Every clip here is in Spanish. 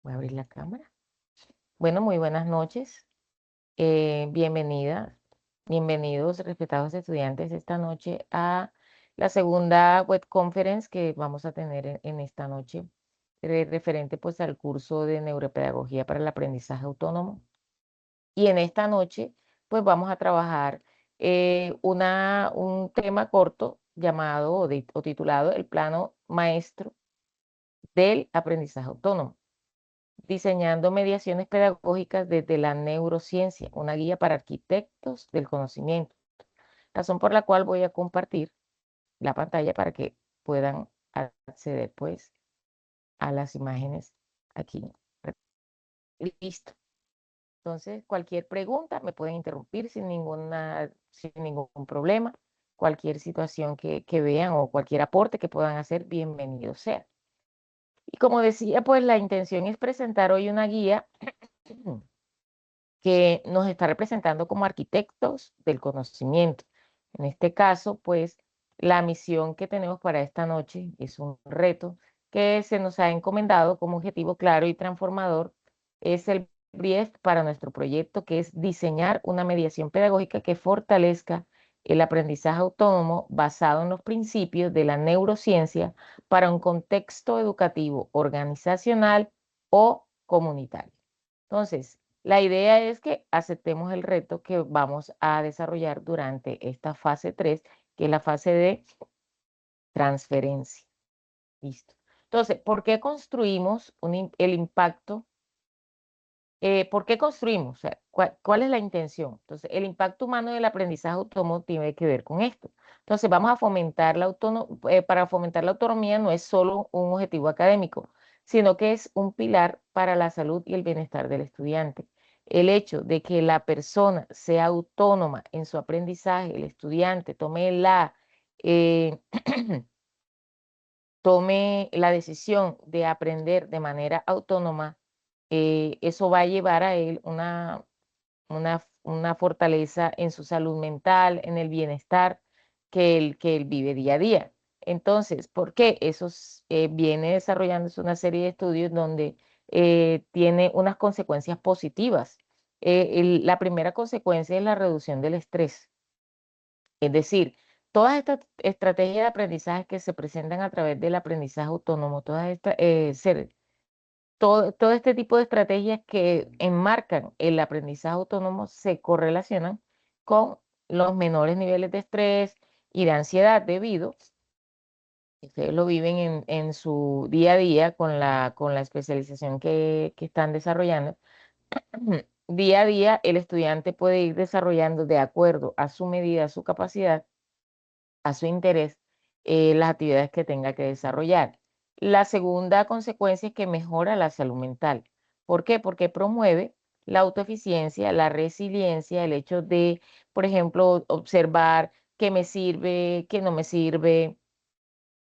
Voy a abrir la cámara. Bueno, muy buenas noches. Bienvenidas, bienvenidos, respetados estudiantes, esta noche a la segunda web conference que vamos a tener en esta noche, referente pues al curso de neuropedagogía para el aprendizaje autónomo. Y en esta noche pues vamos a trabajar un tema corto llamado o titulado El Plano Maestro del Aprendizaje Autónomo, diseñando mediaciones pedagógicas desde la neurociencia, una guía para arquitectos del conocimiento, razón por la cual voy a compartir la pantalla para que puedan acceder pues a las imágenes aquí. Listo. Entonces, cualquier pregunta me pueden interrumpir sin ningún problema. Cualquier situación que vean o cualquier aporte que puedan hacer, bienvenido sea. Y como decía, pues la intención es presentar hoy una guía que nos está representando como arquitectos del conocimiento. En este caso, pues, la misión que tenemos para esta noche es un reto que se nos ha encomendado como objetivo claro y transformador. Es el brief para nuestro proyecto, que es diseñar una mediación pedagógica que fortalezca el aprendizaje autónomo basado en los principios de la neurociencia para un contexto educativo organizacional o comunitario. Entonces, la idea es que aceptemos el reto que vamos a desarrollar durante esta fase 3, que es la fase de transferencia. Listo. Entonces, ¿por qué construimos el impacto? ¿Por qué construimos? O sea, ¿cuál es la intención? Entonces, el impacto humano del aprendizaje autónomo tiene que ver con esto. Entonces, vamos a fomentar para fomentar la autonomía no es solo un objetivo académico, sino que es un pilar para la salud y el bienestar del estudiante. El hecho de que la persona sea autónoma en su aprendizaje, el estudiante eh, tome la decisión de aprender de manera autónoma, eso va a llevar a él una fortaleza en su salud mental, en el bienestar que él vive día a día. Entonces, ¿por qué? Viene desarrollándose una serie de estudios donde tiene unas consecuencias positivas. La primera consecuencia es la reducción del estrés. Es decir, todas estas estrategias de aprendizaje que se presentan a través del aprendizaje autónomo, todo este tipo de estrategias que enmarcan el aprendizaje autónomo se correlacionan con los menores niveles de estrés y de ansiedad debido, ustedes lo viven en su día a día con la especialización que están desarrollando. Día a día el estudiante puede ir desarrollando de acuerdo a su medida, a su capacidad, a su interés, las actividades que tenga que desarrollar. La segunda consecuencia es que mejora la salud mental. ¿Por qué? Porque promueve la autoeficiencia, la resiliencia, el hecho de, por ejemplo, observar qué me sirve, qué no me sirve,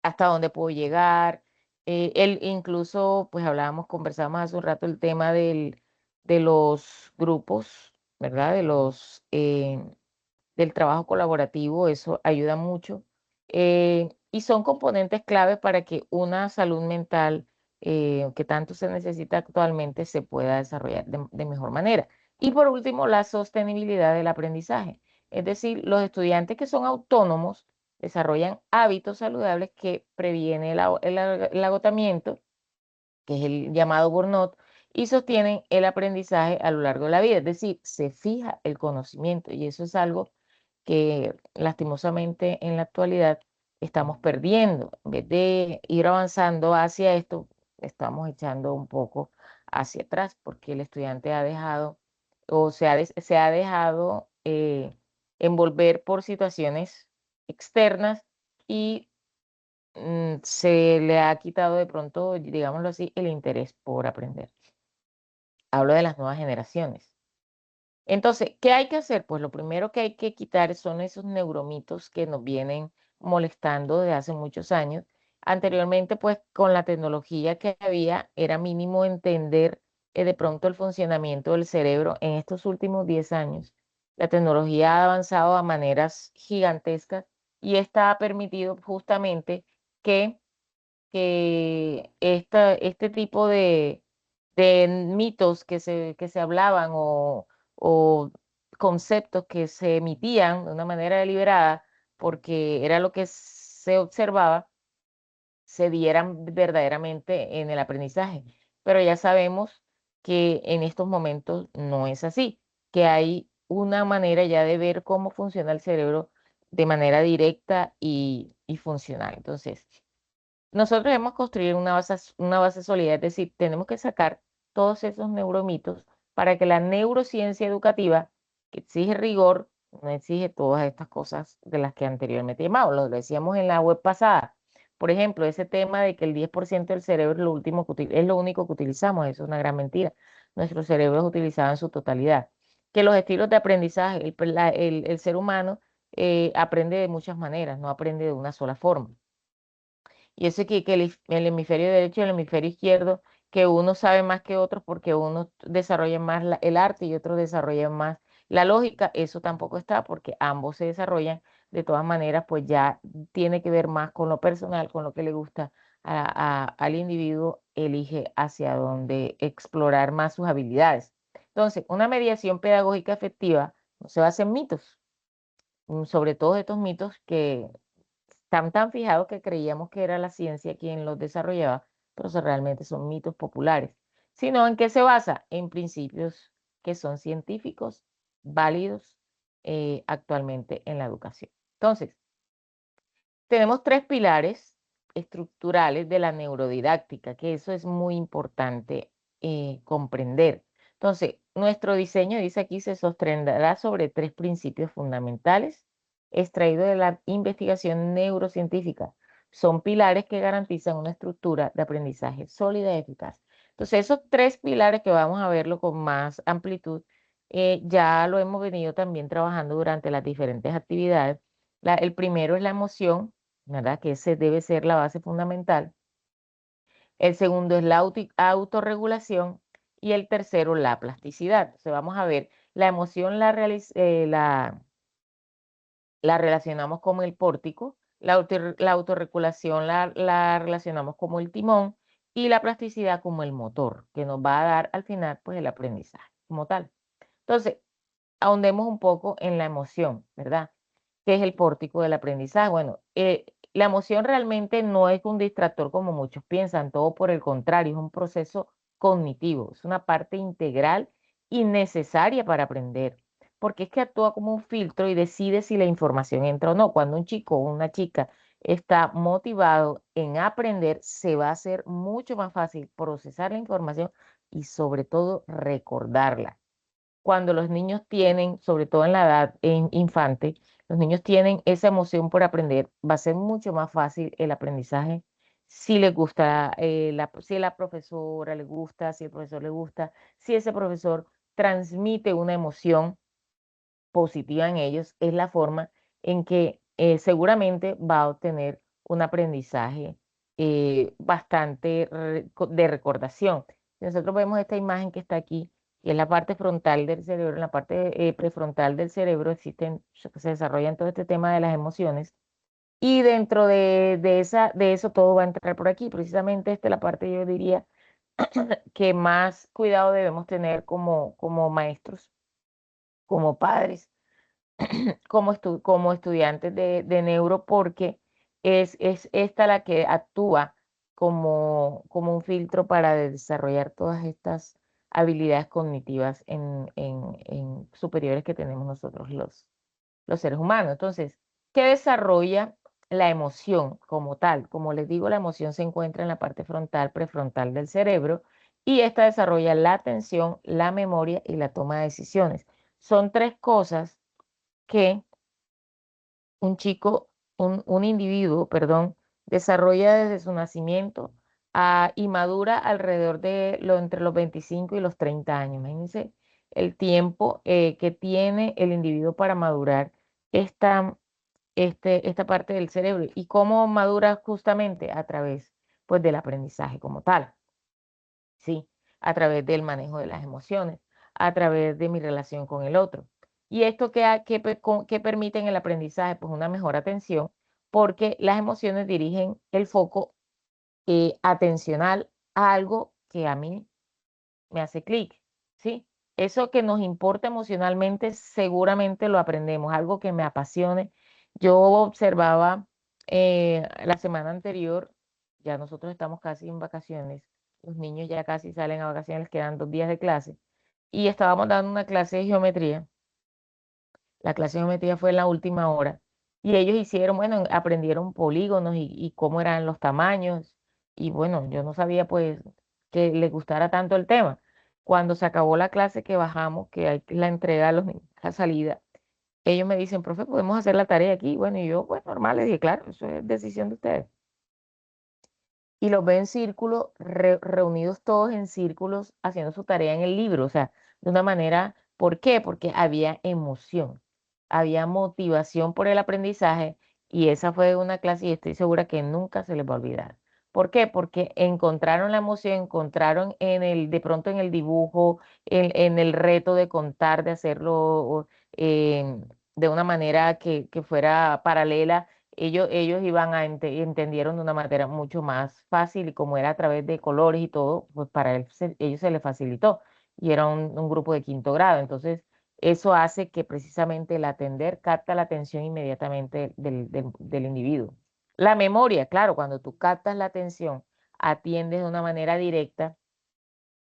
hasta dónde puedo llegar. Incluso, pues conversábamos hace un rato el tema de los grupos, ¿verdad? Del trabajo colaborativo, eso ayuda mucho. Y son componentes clave para que una salud mental que tanto se necesita actualmente se pueda desarrollar de mejor manera. Y por último, la sostenibilidad del aprendizaje. Es decir, los estudiantes que son autónomos desarrollan hábitos saludables que previenen el agotamiento, que es el llamado burnout, y sostienen el aprendizaje a lo largo de la vida. Es decir, se fija el conocimiento y eso es algo que lastimosamente en la actualidad estamos perdiendo. En vez de ir avanzando hacia esto, estamos echando un poco hacia atrás porque el estudiante ha dejado o se ha dejado envolver por situaciones externas y se le ha quitado de pronto, digámoslo así, el interés por aprender. Hablo de las nuevas generaciones. Entonces, ¿qué hay que hacer? Pues lo primero que hay que quitar son esos neuromitos que nos vienen molestando desde hace muchos años. Anteriormente, pues con la tecnología que había, era mínimo entender de pronto el funcionamiento del cerebro. En estos últimos 10 años, la tecnología ha avanzado a maneras gigantescas y esta ha permitido justamente que este tipo de mitos que se hablaban o conceptos que se emitían de una manera deliberada, porque era lo que se observaba, se dieran verdaderamente en el aprendizaje. Pero ya sabemos que en estos momentos no es así, que hay una manera ya de ver cómo funciona el cerebro de manera directa y funcional. Entonces, nosotros hemos construido una base sólida, es decir, tenemos que sacar todos esos neuromitos para que la neurociencia educativa, que exige rigor, no exige todas estas cosas de las que anteriormente llamamos, lo decíamos en la web pasada. Por ejemplo, ese tema de que el 10% del cerebro es lo último es lo único que utilizamos, eso es una gran mentira. Nuestro cerebro es utilizado en su totalidad. Que los estilos de aprendizaje, el ser humano aprende de muchas maneras, no aprende de una sola forma. Y eso que el hemisferio derecho y el hemisferio izquierdo, que uno sabe más que otros porque uno desarrolla más el arte y otros desarrollan más la lógica, eso tampoco está porque ambos se desarrollan. De todas maneras, pues ya tiene que ver más con lo personal, con lo que le gusta al individuo, elige hacia dónde explorar más sus habilidades. Entonces, una mediación pedagógica efectiva no se basa en mitos, sobre todo estos mitos que están tan fijados que creíamos que era la ciencia quien los desarrollaba, pero realmente son mitos populares. Sino en qué se basa, en principios que son científicos, válidos actualmente en la educación. Entonces, tenemos tres pilares estructurales de la neurodidáctica, que eso es muy importante comprender. Entonces, nuestro diseño, dice aquí, se sostendrá sobre tres principios fundamentales extraídos de la investigación neurocientífica. Son pilares que garantizan una estructura de aprendizaje sólida y eficaz. Entonces, esos tres pilares que vamos a verlo con más amplitud, ya lo hemos venido también trabajando durante las diferentes actividades. El primero es la emoción, ¿verdad? Que ese debe ser la base fundamental. El segundo es la autorregulación y el tercero la plasticidad. Entonces vamos a ver, la emoción la relacionamos como el pórtico, la autorregulación la relacionamos como el timón y la plasticidad como el motor, que nos va a dar al final pues el aprendizaje como tal. Entonces, ahondemos un poco en la emoción, ¿verdad? ¿Qué es el pórtico del aprendizaje? Bueno, la emoción realmente no es un distractor como muchos piensan, todo por el contrario, es un proceso cognitivo, es una parte integral y necesaria para aprender, porque es que actúa como un filtro y decide si la información entra o no. Cuando un chico o una chica está motivado en aprender, se va a hacer mucho más fácil procesar la información y sobre todo recordarla. Cuando los niños tienen, sobre todo en la edad infante, los niños tienen esa emoción por aprender, va a ser mucho más fácil el aprendizaje si les gusta, si la profesora le gusta, si el profesor le gusta, si ese profesor transmite una emoción positiva en ellos, es la forma en que seguramente va a obtener un aprendizaje bastante de recordación. Si nosotros vemos esta imagen que está aquí, que es la parte frontal del cerebro, en la parte prefrontal del cerebro se desarrollan todo este tema de las emociones. Y dentro de eso todo va a entrar por aquí. Precisamente esta es la parte, yo diría, que más cuidado debemos tener como maestros, como padres, como estudiantes de neuro, porque es esta la que actúa como un filtro para desarrollar todas estas habilidades cognitivas en superiores que tenemos nosotros los seres humanos. Entonces, ¿qué desarrolla la emoción como tal? Como les digo, la emoción se encuentra en la parte frontal, prefrontal del cerebro y esta desarrolla la atención, la memoria y la toma de decisiones. Son tres cosas que un individuo, perdón, desarrolla desde su nacimiento y madura alrededor entre los 25 y los 30 años. Imagínense el tiempo que tiene el individuo para madurar esta, esta parte del cerebro y cómo madura justamente a través pues, del aprendizaje como tal. ¿Sí? A través del manejo de las emociones, a través de mi relación con el otro. ¿Y esto qué permite en el aprendizaje? Pues una mejor atención, porque las emociones dirigen el foco atencional a algo que a mí me hace clic, ¿sí? Eso que nos importa emocionalmente, seguramente lo aprendemos, algo que me apasione. Yo observaba la semana anterior, ya nosotros estamos casi en vacaciones, los niños ya casi salen a vacaciones, les quedan 2 días de clase, y estábamos dando una clase de geometría. La clase de geometría fue en la última hora. Y ellos hicieron, bueno, aprendieron polígonos y cómo eran los tamaños. Y bueno, yo no sabía pues que les gustara tanto el tema. Cuando se acabó la clase que bajamos, que hay la entrega a los niños a salida, ellos me dicen, profe, ¿podemos hacer la tarea aquí? Bueno, y yo, pues normal, les dije, claro, eso es decisión de ustedes. Y los veo en círculo, reunidos todos en círculos, haciendo su tarea en el libro, o sea, de una manera, ¿por qué? Porque había emoción, había motivación por el aprendizaje y esa fue una clase y estoy segura que nunca se les va a olvidar. ¿Por qué? Porque encontraron la emoción, encontraron de pronto en el dibujo, en el reto de contar, de hacerlo de una manera que fuera paralela, ellos iban entendieron de una manera mucho más fácil y como era a través de colores y todo, pues para ellos se les facilitó y era un grupo de quinto grado. Entonces, eso hace que precisamente el atender capta la atención inmediatamente del individuo. La memoria, claro, cuando tú captas la atención, atiendes de una manera directa,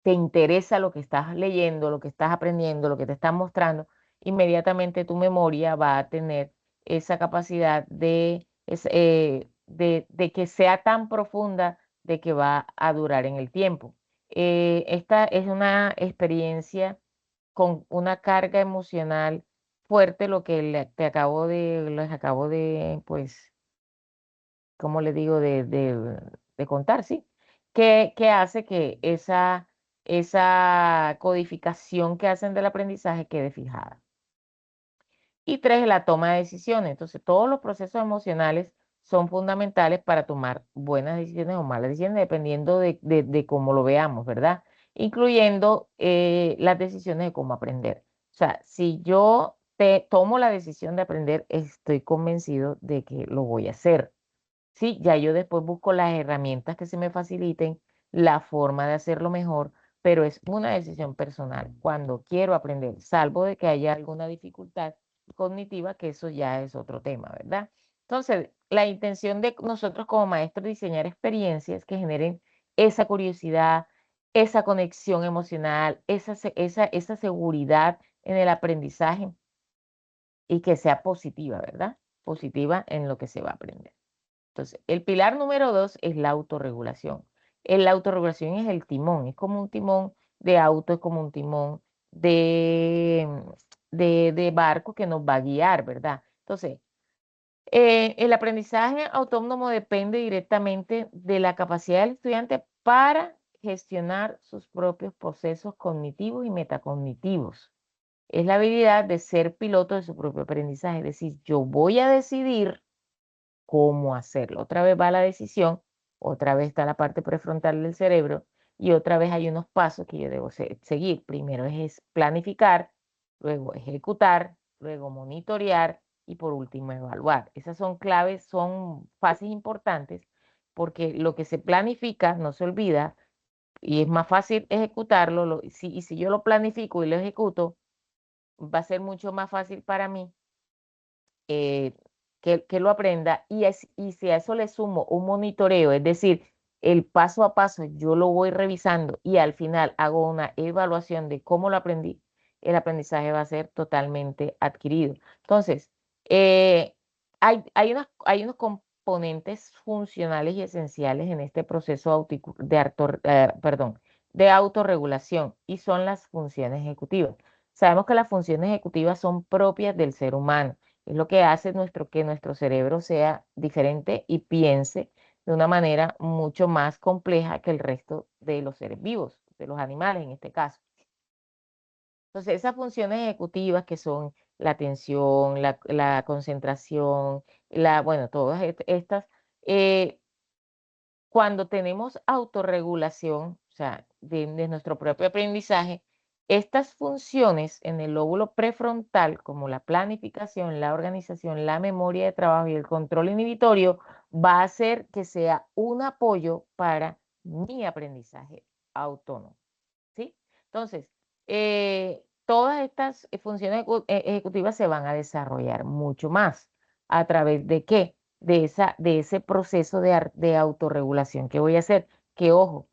te interesa lo que estás leyendo, lo que estás aprendiendo, lo que te están mostrando, inmediatamente tu memoria va a tener esa capacidad de que sea tan profunda de que va a durar en el tiempo. Esta es una experiencia con una carga emocional fuerte, lo que les acabo de, pues, como le digo, de contar, ¿sí? Que hace que esa codificación que hacen del aprendizaje quede fijada. Y tres, la toma de decisiones. Entonces, todos los procesos emocionales son fundamentales para tomar buenas decisiones o malas decisiones, dependiendo de cómo lo veamos, ¿verdad? Incluyendo las decisiones de cómo aprender. O sea, si yo tomo la decisión de aprender, estoy convencido de que lo voy a hacer. Sí, ya yo después busco las herramientas que se me faciliten, la forma de hacerlo mejor, pero es una decisión personal cuando quiero aprender, salvo de que haya alguna dificultad cognitiva, que eso ya es otro tema, ¿verdad? Entonces, la intención de nosotros como maestros es diseñar experiencias que generen esa curiosidad, esa conexión emocional, esa seguridad en el aprendizaje y que sea positiva, ¿verdad? Positiva en lo que se va a aprender. Entonces, el pilar número 2 es la autorregulación. La autorregulación es el timón, es como un timón de auto, es como un timón de, de barco que nos va a guiar, ¿verdad? Entonces, el aprendizaje autónomo depende directamente de la capacidad del estudiante para gestionar sus propios procesos cognitivos y metacognitivos. Es la habilidad de ser piloto de su propio aprendizaje, es decir, yo voy a decidir cómo hacerlo. Otra vez va la decisión, otra vez está la parte prefrontal del cerebro y otra vez hay unos pasos que yo debo seguir. Primero es planificar, luego ejecutar, luego monitorear y por último evaluar. Esas son claves, son fases importantes porque lo que se planifica no se olvida y es más fácil ejecutarlo. Y si yo lo planifico y lo ejecuto, va a ser mucho más fácil para mí eh, que lo aprenda y si a eso le sumo un monitoreo, es decir, el paso a paso yo lo voy revisando y al final hago una evaluación de cómo lo aprendí, el aprendizaje va a ser totalmente adquirido. Entonces, eh, hay unos componentes funcionales y esenciales en este proceso de autorregulación y son las funciones ejecutivas. Sabemos que las funciones ejecutivas son propias del ser humano. Es lo que hace que nuestro cerebro sea diferente y piense de una manera mucho más compleja que el resto de los seres vivos, de los animales en este caso. Entonces, esas funciones ejecutivas que son la atención, la concentración, bueno, todas estas, eh, cuando tenemos autorregulación, o sea, de nuestro propio aprendizaje, estas funciones en el lóbulo prefrontal, como la planificación, la organización, la memoria de trabajo y el control inhibitorio, va a hacer que sea un apoyo para mi aprendizaje autónomo, ¿sí? Entonces, todas estas funciones ejecutivas se van a desarrollar mucho más. ¿A través de qué? De ese proceso de autorregulación que voy a hacer, que ojo,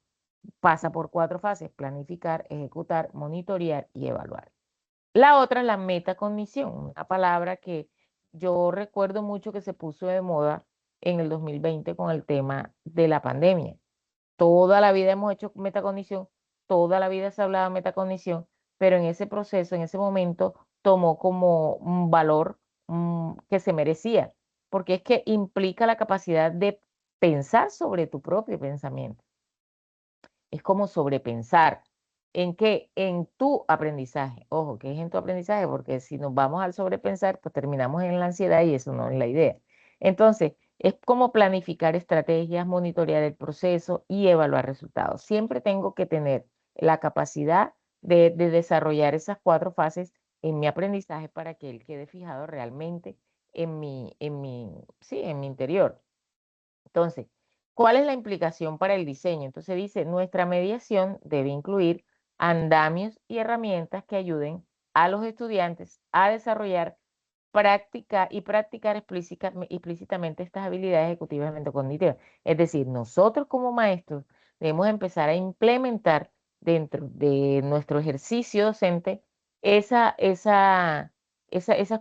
pasa por 4 fases: planificar, ejecutar, monitorear y evaluar. La otra es la metacognición, una palabra que yo recuerdo mucho que se puso de moda en el 2020 con el tema de la pandemia. Toda la vida hemos hecho metacognición, toda la vida se ha hablado de metacognición, pero en ese proceso, en ese momento, tomó como un valor que se merecía, porque es que implica la capacidad de pensar sobre tu propio pensamiento. Es como sobrepensar. ¿En qué? En tu aprendizaje. Ojo, ¿qué es en tu aprendizaje? Porque si nos vamos al sobrepensar, pues terminamos en la ansiedad y eso no es la idea. Entonces, es como planificar estrategias, monitorear el proceso y evaluar resultados. Siempre tengo que tener la capacidad de desarrollar esas 4 fases en mi aprendizaje para que él quede fijado realmente sí, en mi interior. Entonces, ¿cuál es la implicación para el diseño? Entonces dice, nuestra mediación debe incluir andamios y herramientas que ayuden a los estudiantes a desarrollar practicar explícitamente estas habilidades ejecutivas cognitivas. Es decir, nosotros como maestros debemos empezar a implementar dentro de nuestro ejercicio docente esas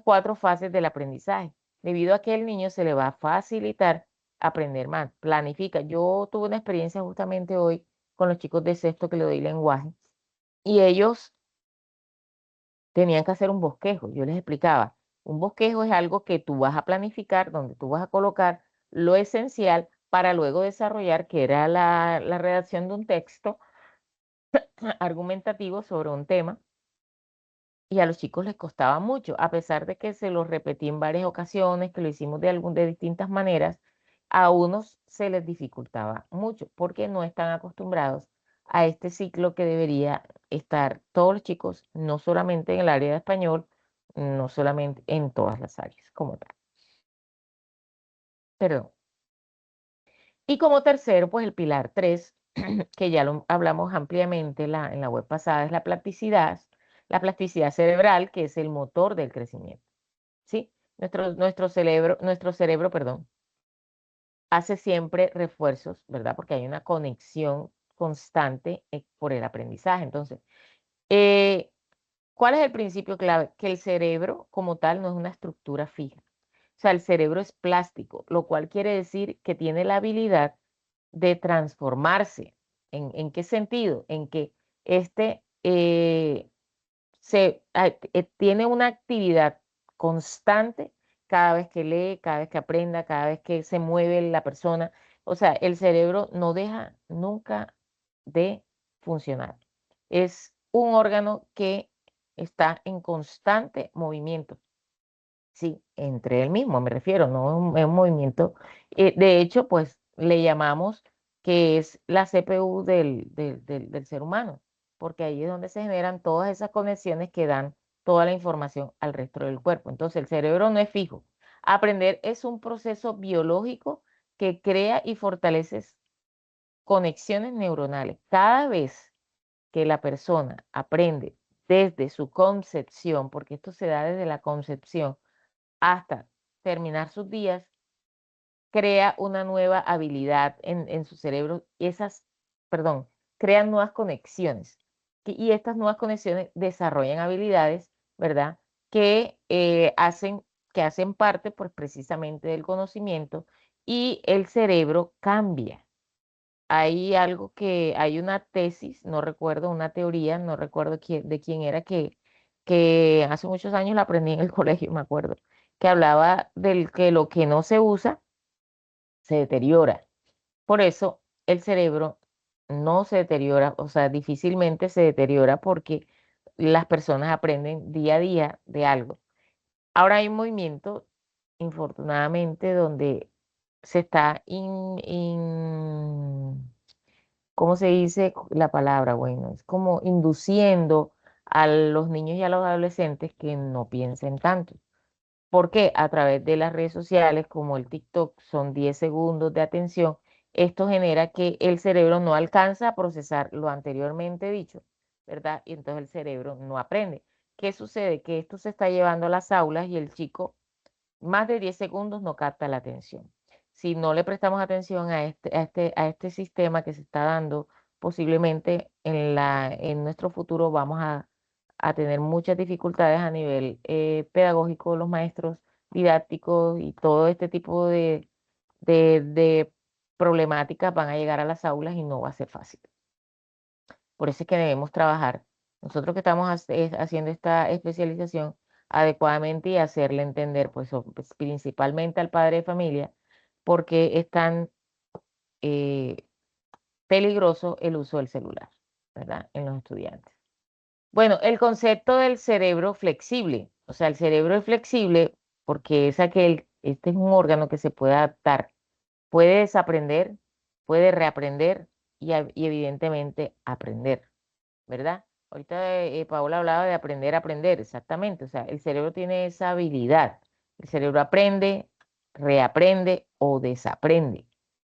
4 fases del aprendizaje, debido a que el niño se le va a facilitar aprender más. Planifica. Yo tuve una experiencia justamente hoy con los chicos de sexto que le doy lenguaje y ellos tenían que hacer un bosquejo. Yo les explicaba, un bosquejo es algo que tú vas a planificar, donde tú vas a colocar lo esencial para luego desarrollar, que era la redacción de un texto argumentativo sobre un tema. Y a los chicos les costaba mucho, a pesar de que se los repetí en varias ocasiones, que lo hicimos de distintas maneras, a unos se les dificultaba mucho porque no están acostumbrados a este ciclo que debería estar todos los chicos, no solamente en el área de español, no solamente en todas las áreas como tal. Perdón. Y como tercero, pues el pilar 3, que ya lo hablamos ampliamente en la web pasada, es la plasticidad cerebral, que es el motor del crecimiento. ¿Sí? Nuestro cerebro, perdón, hace siempre refuerzos, ¿verdad? Porque hay una conexión constante por el aprendizaje. Entonces, eh, ¿cuál es el principio clave? Que el cerebro como tal no es una estructura fija. O sea, el cerebro es plástico, lo cual quiere decir que tiene la habilidad de transformarse. ¿En qué sentido? En que este tiene una actividad constante cada vez que lee, cada vez que aprenda, cada vez que se mueve la persona. O sea, el cerebro no deja nunca de funcionar. Es un órgano que está en constante movimiento. Sí, entre él mismo, me refiero, no es un movimiento. De hecho, pues le llamamos que es la CPU del ser humano, porque ahí es donde se generan todas esas conexiones que dan toda la información al resto del cuerpo. Entonces, el cerebro no es fijo. Aprender es un proceso biológico que crea y fortalece conexiones neuronales. Cada vez que la persona aprende desde su concepción, porque esto se da desde la concepción, hasta terminar sus días, crea una nueva habilidad en su cerebro. Perdón, crean nuevas conexiones. Y estas nuevas conexiones desarrollan habilidades, ¿verdad? Que, hacen parte, pues, precisamente del conocimiento y el cerebro cambia. Hay una tesis, no recuerdo, una teoría, no recuerdo de quién era, que hace muchos años la aprendí en el colegio, me acuerdo, que hablaba del que lo que no se usa se deteriora. Por eso el cerebro no se deteriora, o sea, difícilmente se deteriora porque las personas aprenden día a día de algo. Ahora hay un movimiento, infortunadamente, donde se está ¿cómo se dice la palabra? Bueno, es como induciendo a los niños y a los adolescentes que no piensen tanto. Porque a través de las redes sociales como el TikTok son 10 segundos de atención, esto genera que el cerebro no alcanza a procesar lo anteriormente dicho, ¿verdad? Y entonces el cerebro no aprende. ¿Qué sucede? Que esto se está llevando a las aulas y el chico más de 10 segundos no capta la atención. Si no le prestamos atención a este sistema que se está dando, posiblemente en nuestro futuro vamos a tener muchas dificultades a nivel pedagógico, los maestros didácticos y todo este tipo de problemáticas van a llegar a las aulas y no va a ser fácil. Por eso es que debemos trabajar. Nosotros que estamos haciendo esta especialización adecuadamente y hacerle entender, pues, principalmente al padre de familia, porque es tan eh, peligroso el uso del celular, ¿verdad? En los estudiantes. Bueno, el concepto del cerebro flexible. O sea, el cerebro es flexible porque este es un órgano que se puede adaptar, puede desaprender, puede reaprender y evidentemente aprender. ¿Verdad? Ahorita Paola hablaba de aprender a aprender, exactamente. O sea, el cerebro tiene esa habilidad. El cerebro aprende, reaprende o desaprende.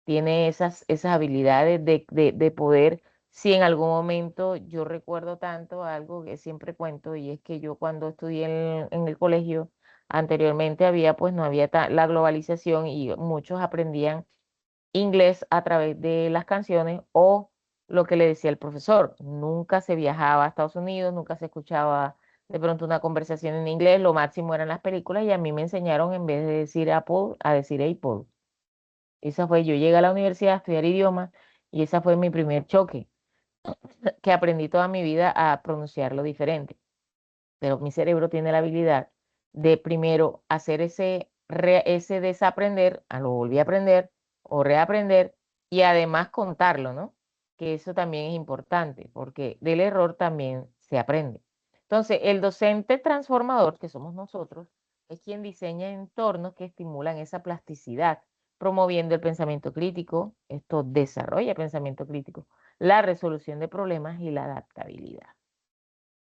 Tiene esas habilidades de poder, si en algún momento yo recuerdo tanto algo que siempre cuento, y es que yo cuando estudié en el colegio, anteriormente pues no había la globalización y muchos aprendían inglés a través de las canciones o lo que le decía el profesor. Nunca se viajaba a Estados Unidos, nunca se escuchaba de pronto una conversación en inglés, lo máximo eran las películas y a mí me enseñaron en vez de decir Apple a decir Apple. Yo llegué a la universidad a estudiar idiomas y esa fue mi primer choque, que aprendí toda mi vida a pronunciarlo diferente, pero mi cerebro tiene la habilidad de primero hacer ese desaprender, lo volví a aprender o reaprender y además contarlo, ¿no? Que eso también es importante porque del error también se aprende. Entonces, el docente transformador, que somos nosotros, es quien diseña entornos que estimulan esa plasticidad, promoviendo el pensamiento crítico, esto desarrolla el pensamiento crítico, la resolución de problemas y la adaptabilidad.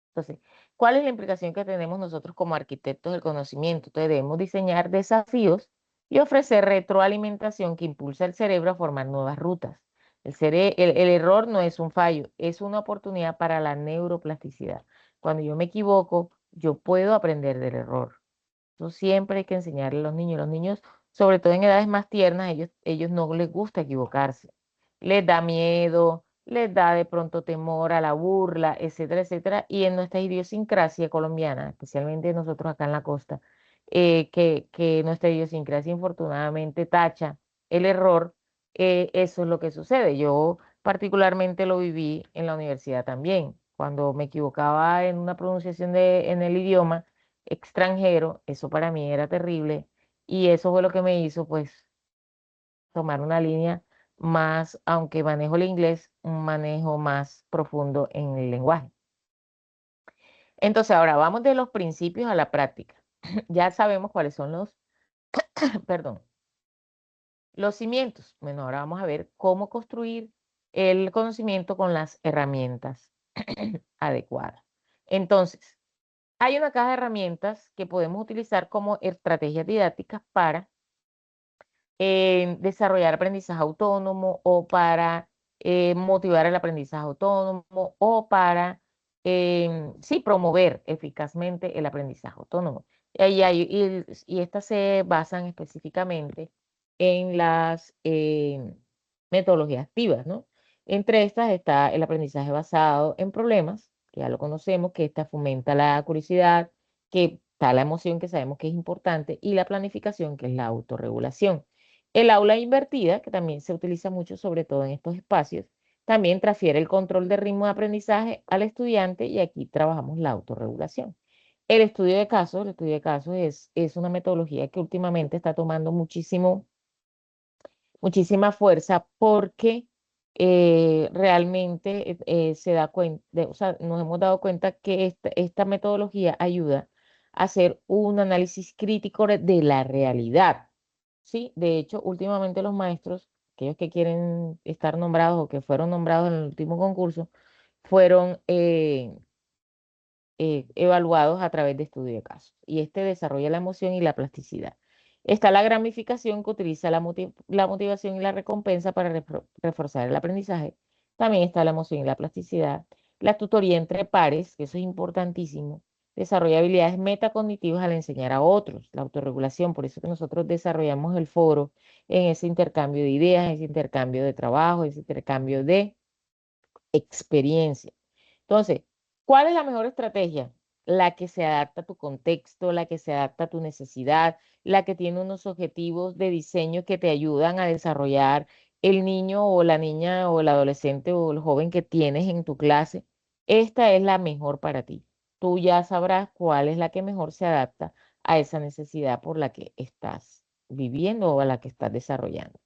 Entonces, ¿cuál es la implicación que tenemos nosotros como arquitectos del conocimiento? Entonces, debemos diseñar desafíos y ofrecer retroalimentación que impulsa al cerebro a formar nuevas rutas. El error no es un fallo, es una oportunidad para la neuroplasticidad. Cuando yo me equivoco, yo puedo aprender del error. Eso siempre hay que enseñarle a los niños. Los niños, sobre todo en edades más tiernas, ellos no les gusta equivocarse. Les da miedo, les da de pronto temor a la burla, etcétera, etcétera. Y en nuestra idiosincrasia colombiana, especialmente nosotros acá en la costa, que nuestra idiosincrasia infortunadamente tacha el error, eso es lo que sucede. Yo particularmente lo viví en la universidad también. Cuando me equivocaba en una pronunciación en el idioma, extranjero, eso para mí era terrible y eso fue lo que me hizo pues tomar una línea más, aunque manejo el inglés, un manejo más profundo en el lenguaje. Entonces ahora vamos de los principios a la práctica. Ya sabemos cuáles son perdón, los cimientos. Bueno, ahora vamos a ver cómo construir el conocimiento con las herramientas adecuadas. Entonces, hay una caja de herramientas que podemos utilizar como estrategias didácticas para desarrollar aprendizaje autónomo o para motivar el aprendizaje autónomo o para, sí, promover eficazmente el aprendizaje autónomo. Y estas se basan específicamente en las metodologías activas, ¿no? Entre estas está el aprendizaje basado en problemas, que ya lo conocemos, que esta fomenta la curiosidad, que está la emoción, que sabemos que es importante, y la planificación, que es la autorregulación. El aula invertida, que también se utiliza mucho, sobre todo en estos espacios, también transfiere el control de ritmo de aprendizaje al estudiante y aquí trabajamos la autorregulación. El estudio de casos es una metodología que últimamente está tomando muchísima fuerza porque realmente se da cuenta, o sea, nos hemos dado cuenta que esta metodología ayuda a hacer un análisis crítico de la realidad. Sí, de hecho, últimamente los maestros, aquellos que quieren estar nombrados o que fueron nombrados en el último concurso, fueron evaluados a través de estudio de casos. Y este desarrolla la emoción y la plasticidad. Está la gamificación que utiliza la motivación y la recompensa para reforzar el aprendizaje. También está la emoción y la plasticidad. La tutoría entre pares, que eso es importantísimo, desarrolla habilidades metacognitivas al enseñar a otros, la autorregulación, por eso que nosotros desarrollamos el foro en ese intercambio de ideas, ese intercambio de trabajo, ese intercambio de experiencia. Entonces, ¿cuál es la mejor estrategia? La que se adapta a tu contexto, la que se adapta a tu necesidad, la que tiene unos objetivos de diseño que te ayudan a desarrollar el niño o la niña o el adolescente o el joven que tienes en tu clase. Esta es la mejor para ti. Tú ya sabrás cuál es la que mejor se adapta a esa necesidad por la que estás viviendo o a la que estás desarrollando.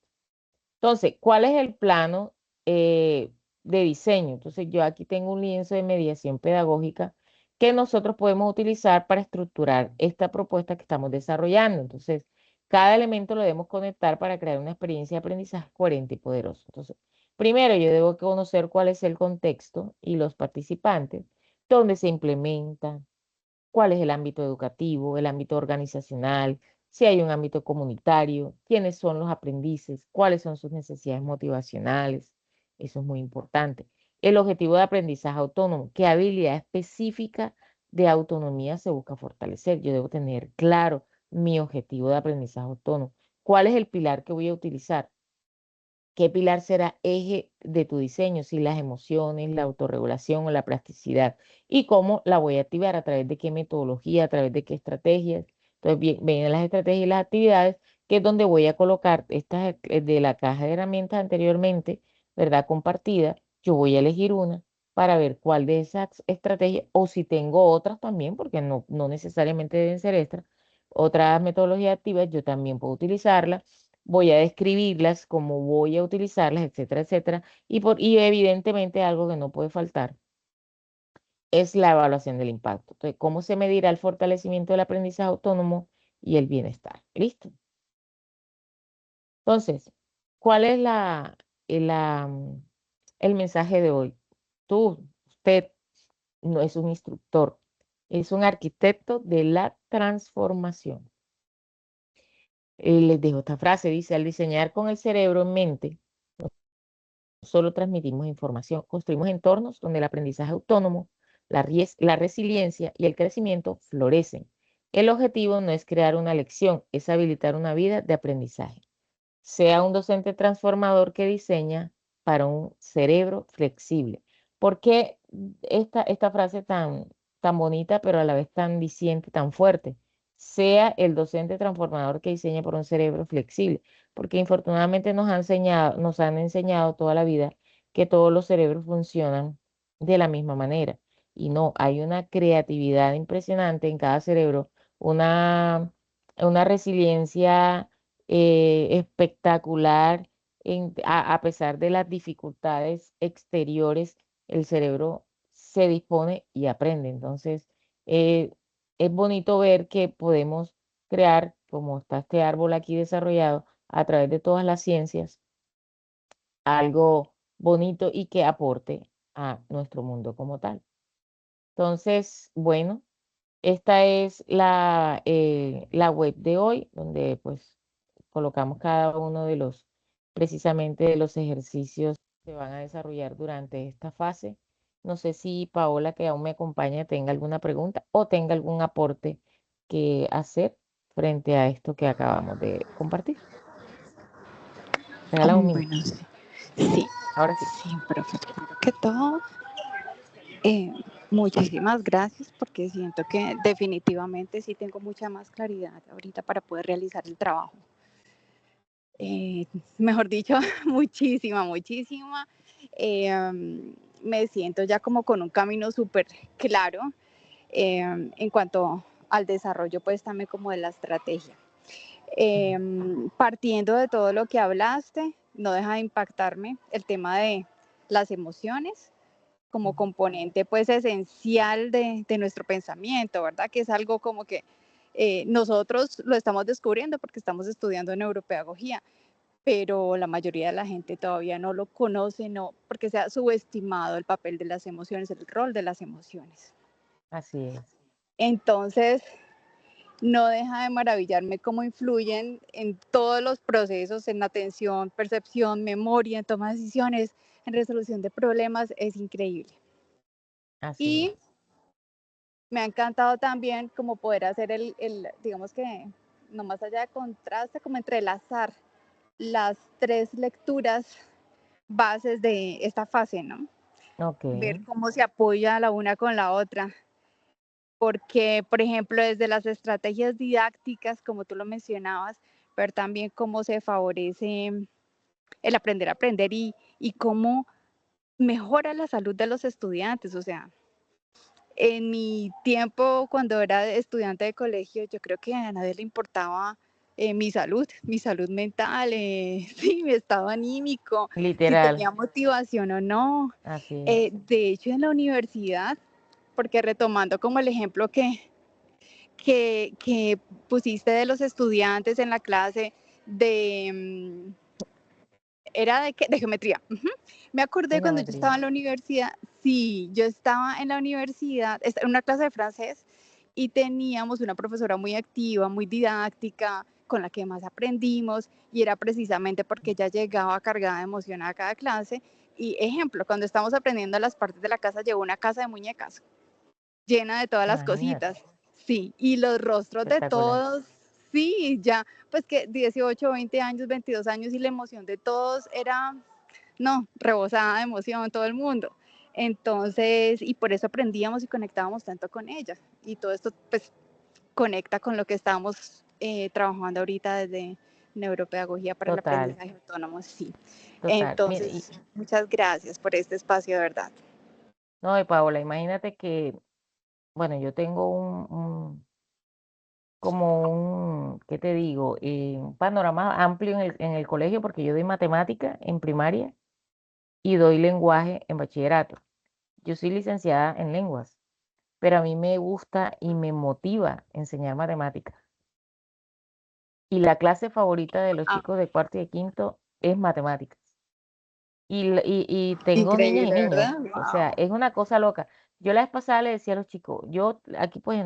Entonces, ¿cuál es el plano de diseño? Entonces, yo aquí tengo un lienzo de mediación pedagógica que nosotros podemos utilizar para estructurar esta propuesta que estamos desarrollando. Entonces, cada elemento lo debemos conectar para crear una experiencia de aprendizaje coherente y poderoso. Entonces, primero yo debo conocer cuál es el contexto y los participantes, dónde se implementa, cuál es el ámbito educativo, el ámbito organizacional, si hay un ámbito comunitario, quiénes son los aprendices, cuáles son sus necesidades motivacionales. Eso es muy importante. El objetivo de aprendizaje autónomo, qué habilidad específica de autonomía se busca fortalecer. Yo debo tener claro mi objetivo de aprendizaje autónomo. ¿Cuál es el pilar que voy a utilizar? ¿Qué pilar será eje de tu diseño? Si las emociones, la autorregulación o la plasticidad. ¿Y cómo la voy a activar? ¿A través de qué metodología? ¿A través de qué estrategias? Entonces, vienen las estrategias y las actividades, que es donde voy a colocar estas de la caja de herramientas anteriormente, ¿verdad? Compartida. Yo voy a elegir una para ver cuál de esas estrategias, o si tengo otras también, porque no necesariamente deben ser estas, otras metodologías activas, yo también puedo utilizarlas. Voy a describirlas, cómo voy a utilizarlas, etcétera, etcétera. Y evidentemente algo que no puede faltar es la evaluación del impacto. Entonces, ¿cómo se medirá el fortalecimiento del aprendizaje autónomo y el bienestar? ¿Listo? Entonces, ¿cuál es el mensaje de hoy? Usted no es un instructor, es un arquitecto de la transformación. Les dejo esta frase, dice, al diseñar con el cerebro en mente, solo transmitimos información, construimos entornos donde el aprendizaje autónomo, la resiliencia y el crecimiento florecen. El objetivo no es crear una lección, es habilitar una vida de aprendizaje. Sea un docente transformador que diseña para un cerebro flexible. ¿Por qué esta frase tan bonita, pero a la vez tan diciente, tan fuerte? Sea el docente transformador que diseña por un cerebro flexible, porque infortunadamente nos han enseñado toda la vida que todos los cerebros funcionan de la misma manera. Y no, hay una creatividad impresionante en cada cerebro, una, una resiliencia espectacular. A pesar de las dificultades exteriores, el cerebro se dispone y aprende. Entonces, eh, es bonito ver que podemos crear, como está este árbol aquí desarrollado, a través de todas las ciencias, algo bonito y que aporte a nuestro mundo como tal. Entonces, bueno, esta es la web de hoy, donde pues colocamos cada uno de precisamente de los ejercicios que se van a desarrollar durante esta fase. No sé si Paola, que aún me acompaña, tenga alguna pregunta o tenga algún aporte que hacer frente a esto que acabamos de compartir. Regala un minuto. Bueno, sí, sí, Ahora sí. sí, profe. Primero que todo, eh, muchísimas gracias porque siento que definitivamente sí tengo mucha más claridad ahorita para poder realizar el trabajo. Mejor dicho, muchísima, muchísima. Me siento ya como con un camino súper claro en cuanto al desarrollo pues también como de la estrategia. Partiendo de todo lo que hablaste, no deja de impactarme el tema de las emociones como componente pues esencial de nuestro pensamiento, ¿verdad? Que es algo como que nosotros lo estamos descubriendo porque estamos estudiando neuropedagogía, pero la mayoría de la gente todavía no lo conoce, no, porque se ha subestimado el papel de las emociones, el rol de las emociones. Así es. Entonces, no deja de maravillarme cómo influyen en todos los procesos, en atención, percepción, memoria, en toma de decisiones, en resolución de problemas, es increíble. Así Y es. me ha encantado también como poder hacer digamos que, no más allá de contraste, como entrelazar las 3 lecturas bases de esta fase, ¿no? Ver Okey, cómo se apoya la una con la otra, porque, por ejemplo, desde las estrategias didácticas, como tú lo mencionabas, ver también cómo se favorece el aprender a aprender y cómo mejora la salud de los estudiantes. O sea, en mi tiempo, cuando era estudiante de colegio, yo creo que a nadie le importaba mi salud mental, sí, mi estado anímico, si literal, tenía motivación o no. así es. De hecho, en la universidad, porque retomando como el ejemplo que pusiste de los estudiantes en la clase de, era de, de geometría. Ujú. Me De acordé cuando yo geometría. estaba en la universidad, sí, yo estaba en la universidad, en una clase de francés y teníamos una profesora muy activa, muy didáctica, con la que más aprendimos y era precisamente porque ella llegaba cargada de emoción a cada clase. Y ejemplo, cuando estamos aprendiendo las partes de la casa, llevó una casa de muñecas llena de todas las Imagínate, cositas. Sí, y los rostros de espectacular. todos, sí, ya, pues que 18, 20 años, 22 años y la emoción de todos era, no, rebosada de emoción todo el mundo. Entonces, y por eso aprendíamos y conectábamos tanto con ella. Y todo esto, pues, conecta con lo que estamos trabajando ahorita desde neuropedagogía para el Total, aprendizaje autónomo, sí. total. Mira, Entonces, muchas gracias por este espacio, de verdad. no, y Paola, imagínate que, bueno, yo tengo como ¿qué te digo? Un panorama amplio en el colegio, porque yo doy matemática en primaria y doy lenguaje en bachillerato. Yo soy licenciada en lenguas, pero a mí me gusta y me motiva enseñar matemáticas. Y la clase favorita de los Ah, chicos de cuarto y de quinto es matemáticas. Y tengo niñas y increíble, niños, ¿verdad? o sea, Wow. es una cosa loca. Yo la vez pasada le decía a los chicos, yo aquí pues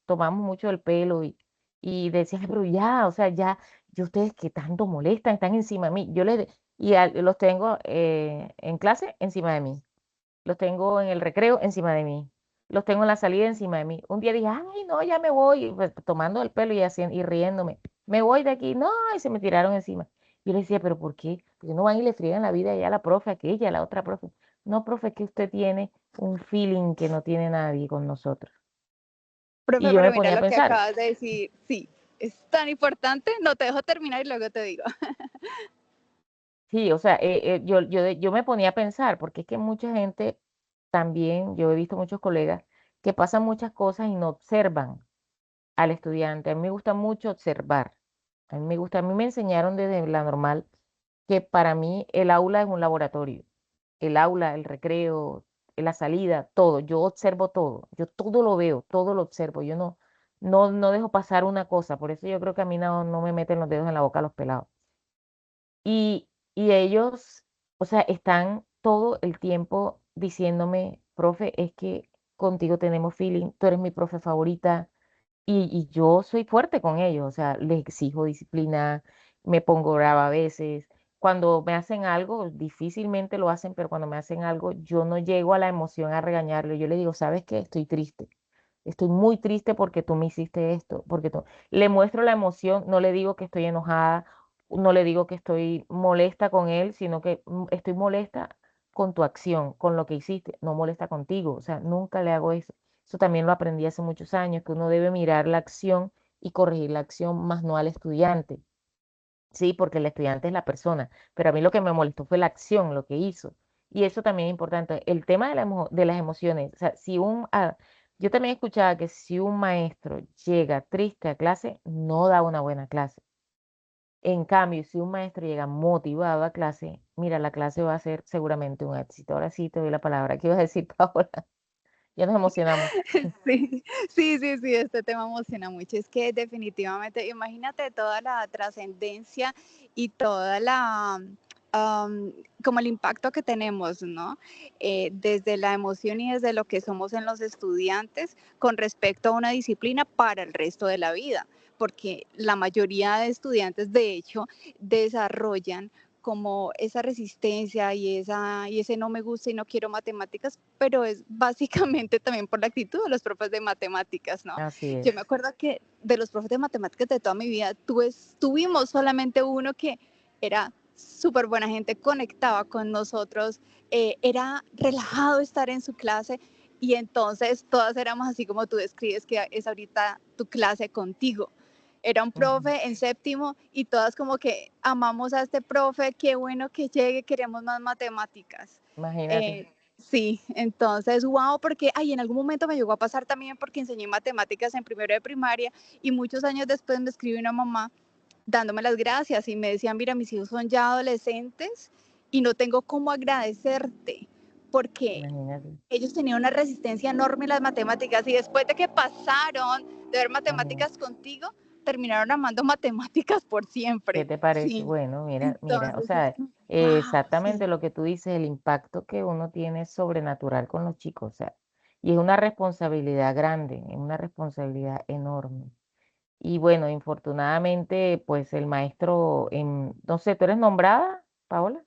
tomamos mucho el pelo y decía: "Ay, pero ya, o sea, ya, yo ustedes que tanto molestan, están encima de mí". Los tengo en clase encima de mí, los tengo en el recreo encima de mí, los tengo en la salida encima de mí. Un día dije: "Ay, no, ya me voy", pues, tomando el pelo y riéndome. "Me voy de aquí". No, y se me tiraron encima. Yo le decía: "¿Pero por qué? Porque no van y le friegan la vida ya a la profe aquella, a la otra profe". "No, profe, es que usted tiene un feeling que no tiene nadie con nosotros". Y Profe, yo pero me mira ponía a lo que pensar, acabas de decir. Sí, es tan importante. No te dejo terminar y luego te digo. sí, o sea, yo me ponía a pensar, porque es que mucha gente también, yo he visto muchos colegas que pasan muchas cosas y no observan al estudiante. A mí me gusta mucho observar. A mí me enseñaron desde la normal que para mí el aula es un laboratorio. El aula, el recreo, la salida, todo. Yo observo todo. Yo todo lo veo, todo lo observo. Yo no dejo pasar una cosa. Por eso yo creo que a mí no me meten los dedos en la boca los pelados. Y ellos, o sea, están todo el tiempo diciéndome: "Profe, es que contigo tenemos feeling, tú eres mi profe favorita". Y yo soy fuerte con ellos, o sea, les exijo disciplina, me pongo brava a veces. Cuando me hacen algo, difícilmente lo hacen, pero cuando me hacen algo, yo no llego a la emoción a regañarlo. Yo le digo: "¿Sabes qué? Estoy triste. Estoy muy triste porque tú me hiciste esto, porque tú". Le muestro la emoción, no le digo que estoy enojada, no le digo que estoy molesta con él, sino que estoy molesta con tu acción, con lo que hiciste, no molesta contigo. O sea, nunca le hago eso. Eso también lo aprendí hace muchos años, que uno debe mirar la acción y corregir la acción, más no al estudiante. Sí, porque el estudiante es la persona, pero a mí lo que me molestó fue la acción, lo que hizo. Y eso también es importante. El tema de las emociones, o sea, yo también escuchaba que si un maestro llega triste a clase, no da una buena clase. En cambio, si un maestro llega motivado a clase, mira, la clase va a ser seguramente un éxito. Ahora sí te doy la palabra. ¿Qué ibas a decir, Paola? Ya nos emocionamos. Sí, sí, sí, sí, este tema emociona mucho. Es que definitivamente, imagínate toda la trascendencia y toda como el impacto que tenemos, ¿no? Desde la emoción y desde lo que somos en los estudiantes con respecto a una disciplina para el resto de la vida, porque la mayoría de estudiantes, de hecho, desarrollan como esa resistencia y ese no me gusta y no quiero matemáticas, pero es básicamente también por la actitud de los profes de matemáticas, ¿no? Así Yo me es. acuerdo que de los profes de matemáticas de toda mi vida, tuvimos solamente uno que era súper buena gente, conectaba con nosotros, era relajado estar en su clase y entonces todas éramos así como tú describes que es ahorita tu clase contigo. Era un Ujú. profe en séptimo y todas como que amamos a este profe, qué bueno que llegue, queremos más matemáticas. Imagínate. Sí, entonces, wow, porque ay, en algún momento me llegó a pasar también porque enseñé matemáticas en primero de primaria y muchos años después me escribió una mamá dándome las gracias y me decía, mira, mis hijos son ya adolescentes y no tengo cómo agradecerte porque Imagínate. ellos tenían una resistencia enorme en las matemáticas y después de que pasaron de ver Imagínate. matemáticas contigo, terminaron amando matemáticas por ¿Qué siempre. te parece? Sí, Bueno, mira, o entonces es sea, como, wow, exactamente sí. lo que tú dices, el impacto que uno tiene es sobrenatural con los chicos, o sea, y es una responsabilidad grande, es una responsabilidad enorme. Y bueno, infortunadamente, pues el maestro, no sé, ¿tú eres nombrada, Paola?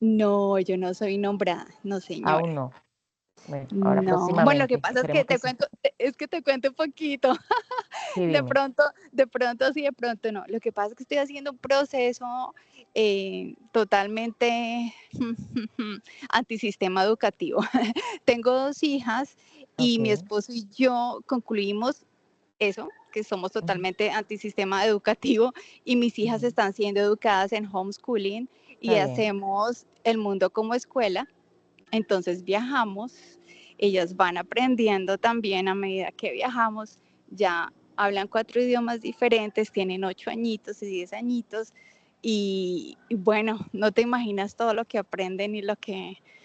No, yo no soy nombrada, no señora. Aún no. Bueno, ahora No, bueno, lo que próximamente, pasa es que esperemos que te sí. cuento, es que te cuento un poquito. Sí, dime. De pronto sí, de pronto no. Lo que pasa es que estoy haciendo un proceso totalmente antisistema educativo. Tengo 2 hijas y Ok. mi esposo y yo concluimos eso, que somos Ujú, totalmente antisistema educativo y mis hijas ujú. están siendo educadas en homeschooling y Está bien. hacemos el mundo como escuela. Entonces viajamos, ellas van aprendiendo también a medida que viajamos, ya hablan 4 idiomas diferentes, tienen 8 añitos y 10 añitos y bueno, no te imaginas todo lo que aprenden y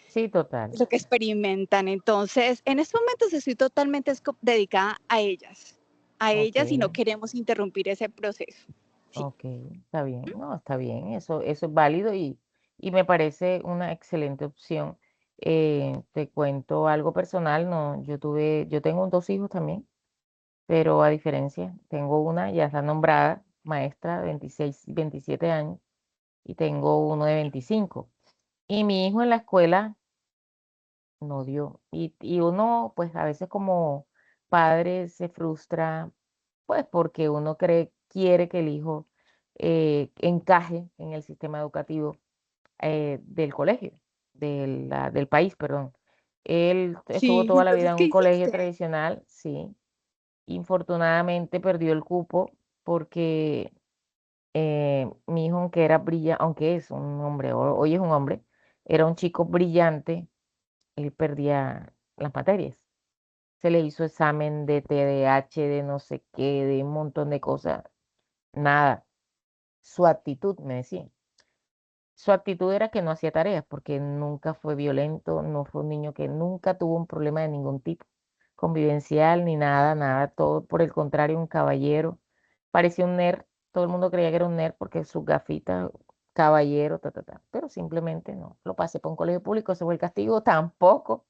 Sí, total. lo que experimentan. Entonces, en estos momentos estoy totalmente dedicada a Ok. ellas y no queremos interrumpir ese proceso. Sí. Ok, está bien, no, está bien, eso es válido y me parece una excelente opción. Te cuento algo personal, no, yo tengo 2 hijos también, pero a diferencia, tengo una, ya está nombrada maestra de 26, 27 años, y tengo uno de 25. Y mi hijo en la escuela no dio, y uno, pues a veces como padre se frustra, pues porque uno quiere que el hijo encaje en el sistema educativo del colegio, del país, perdón. Él estuvo Sí, toda la vida entonces, en ¿qué un colegio hiciste? tradicional, sí. Infortunadamente perdió el cupo porque mi hijo, aunque era brillante, aunque es un hombre, hoy es un hombre, era un chico brillante, él perdía las materias. Se le hizo examen de TDAH, de no sé qué, de un montón de cosas. Nada. Su actitud, me decía. Su actitud era que no hacía tareas porque nunca fue violento, no fue un niño que nunca tuvo un problema de ningún tipo, convivencial ni nada, nada, todo por el contrario, un caballero. Parecía un nerd, todo el mundo creía que era un nerd porque sus gafitas, caballero, ta, ta, ta, pero simplemente no. Lo pasé por un colegio público, ese fue el castigo, tampoco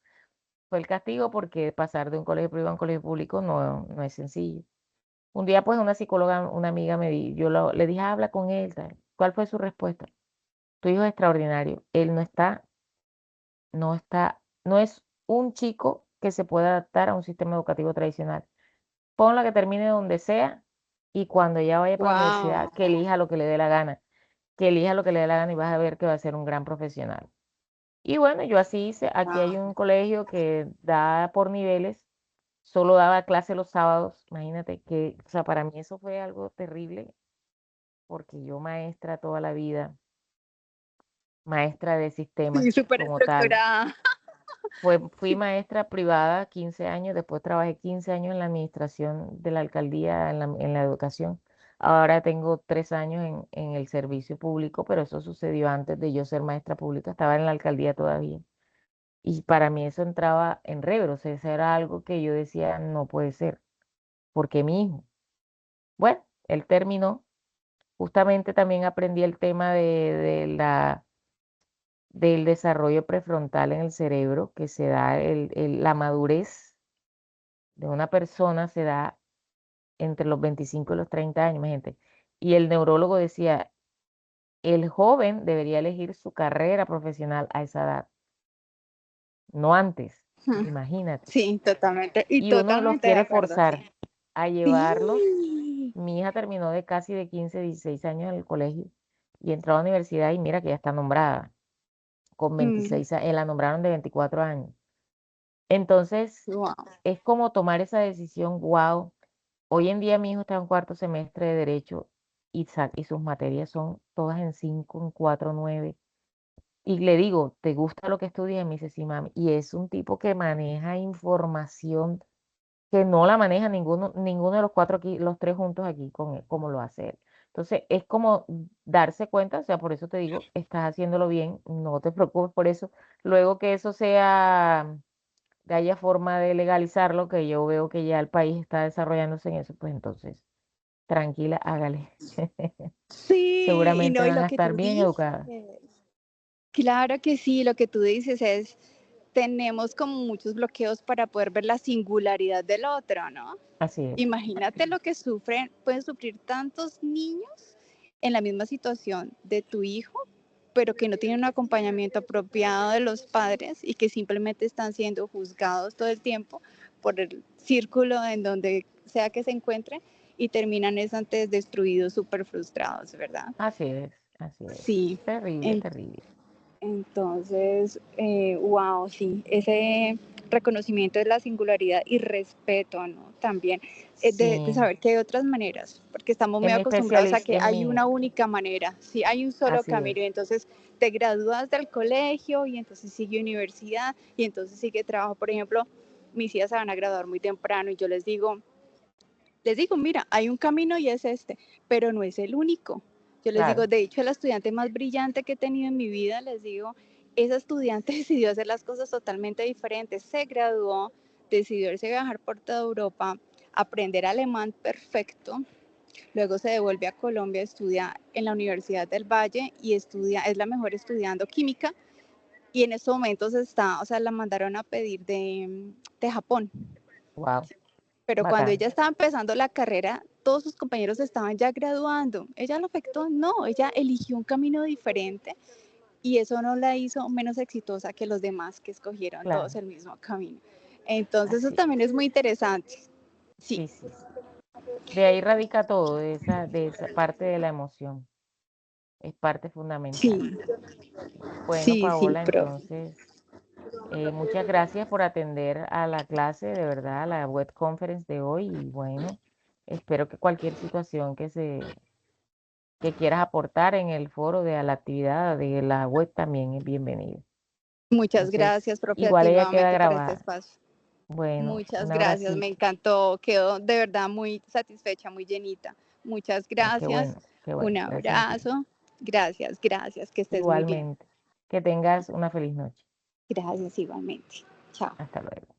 fue el castigo porque pasar de un colegio privado a un colegio público no es sencillo. Un día, pues, una psicóloga, una amiga le dije: "Habla con él, tal". ¿Cuál fue su respuesta? "Tu hijo es extraordinario. Él no es un chico que se pueda adaptar a un sistema educativo tradicional. Ponlo a que termine donde sea y cuando ya vaya para la universidad, Wow. que elija lo que le dé la gana, que elija lo que le dé la gana y vas a ver que va a ser un gran profesional". Y bueno, yo así hice. Aquí hay un colegio que da por niveles, solo daba clase los sábados. Imagínate que, o sea, para mí eso fue algo terrible, porque yo maestra toda la vida, maestra de sistemas Sí, súper como tal. estructurada. Fui maestra privada 15 años, después trabajé 15 años en la administración de la alcaldía, en la educación. Ahora tengo 3 años en el servicio público, pero eso sucedió antes de yo ser maestra pública, estaba en la alcaldía todavía. Y para mí eso entraba en rebro, o sea, eso era algo que yo decía, no puede ser, porque mi hijo. Bueno, él terminó. Justamente también aprendí el tema del desarrollo prefrontal en el cerebro, que se da la madurez de una persona se da entre los 25 y los 30 años, imagínate. Y el neurólogo decía, el joven debería elegir su carrera profesional a esa edad, no antes, Mm, imagínate. sí, totalmente, y Y uno los totalmente de quiere acuerdo, sí. forzar a llevarlos. Sí. Mi hija terminó de casi de 15, 16 años en el colegio y entró a la universidad y mira que ya está nombrada con Mm, 26 años, la nombraron de 24 años. Entonces, wow. es como tomar esa decisión, wow. Hoy en día mi hijo está en cuarto semestre de Derecho y sus materias son todas en 5, en 4, 9. Y le digo, ¿te gusta lo que estudias? Y me dice, sí, mami. Y es un tipo que maneja información que no la maneja ninguno de los cuatro aquí, los tres juntos aquí, con él, como lo hace él. Entonces, es como darse cuenta, o sea, por eso te digo, estás haciéndolo bien, no te preocupes por eso. Luego que eso sea, que haya forma de legalizarlo, que yo veo que ya el país está desarrollándose en eso, pues entonces, tranquila, hágale. Sí, y Seguramente no, y van lo a que estar tú bien dices, educadas. claro que sí, lo que tú dices es, tenemos como muchos bloqueos para poder ver la singularidad del otro, ¿no? Así es. Imagínate lo que sufren, pueden sufrir tantos niños en la misma situación de tu hijo, pero que no tienen un acompañamiento apropiado de los padres y que simplemente están siendo juzgados todo el tiempo por el círculo en donde sea que se encuentren y terminan es antes destruidos, súper frustrados, ¿verdad? Así es, así es. Sí. Terrible, En- terrible. entonces, wow, sí, ese reconocimiento de la singularidad y respeto, ¿no? También de Sí, saber que hay otras maneras, porque estamos muy en mi acostumbrados a que en hay mi, una única manera, sí, hay un solo así es. camino, y entonces te gradúas del colegio y entonces sigue universidad y entonces sigue trabajo. Por ejemplo, mis hijas se van a graduar muy temprano y yo les digo, mira, hay un camino y es este, pero no es el único. Yo les digo, Claro. de hecho, la estudiante más brillante que he tenido en mi vida, les digo, esa estudiante decidió hacer las cosas totalmente diferentes, se graduó, decidió irse a viajar por toda Europa, aprender alemán perfecto, luego se devuelve a Colombia, estudia en la Universidad del Valle y estudia, es la mejor estudiando química y en estos momentos está, o sea, la mandaron a pedir de Japón, Wow, pero cuando bacán. ella estaba empezando la carrera, todos sus compañeros estaban ya graduando. ¿Ella lo afectó? No, ella eligió un camino diferente y eso no la hizo menos exitosa que los demás que escogieron todos Claro, el mismo camino. Entonces eso así. también es muy interesante. Sí, Sí, sí, sí. De ahí radica todo, de esa parte de la emoción. Es parte fundamental. sí, Bueno, sí, sí, Paola, profe. entonces, muchas gracias por atender a la clase, de verdad, a la web conference de hoy. Y bueno, espero que cualquier situación que quieras aportar en el foro de la actividad de la web también es bienvenido. Muchas Entonces, gracias, profe, a igual ti ella queda nuevamente por este grabada. espacio. Bueno, Muchas un gracias, me abracito. encantó, quedo de verdad muy satisfecha, muy llenita. Muchas Ah, gracias, qué bueno, un gracias a ti. abrazo, gracias, gracias, que estés muy bien. Igualmente. Que tengas una feliz noche. Gracias igualmente. Chao. Hasta luego.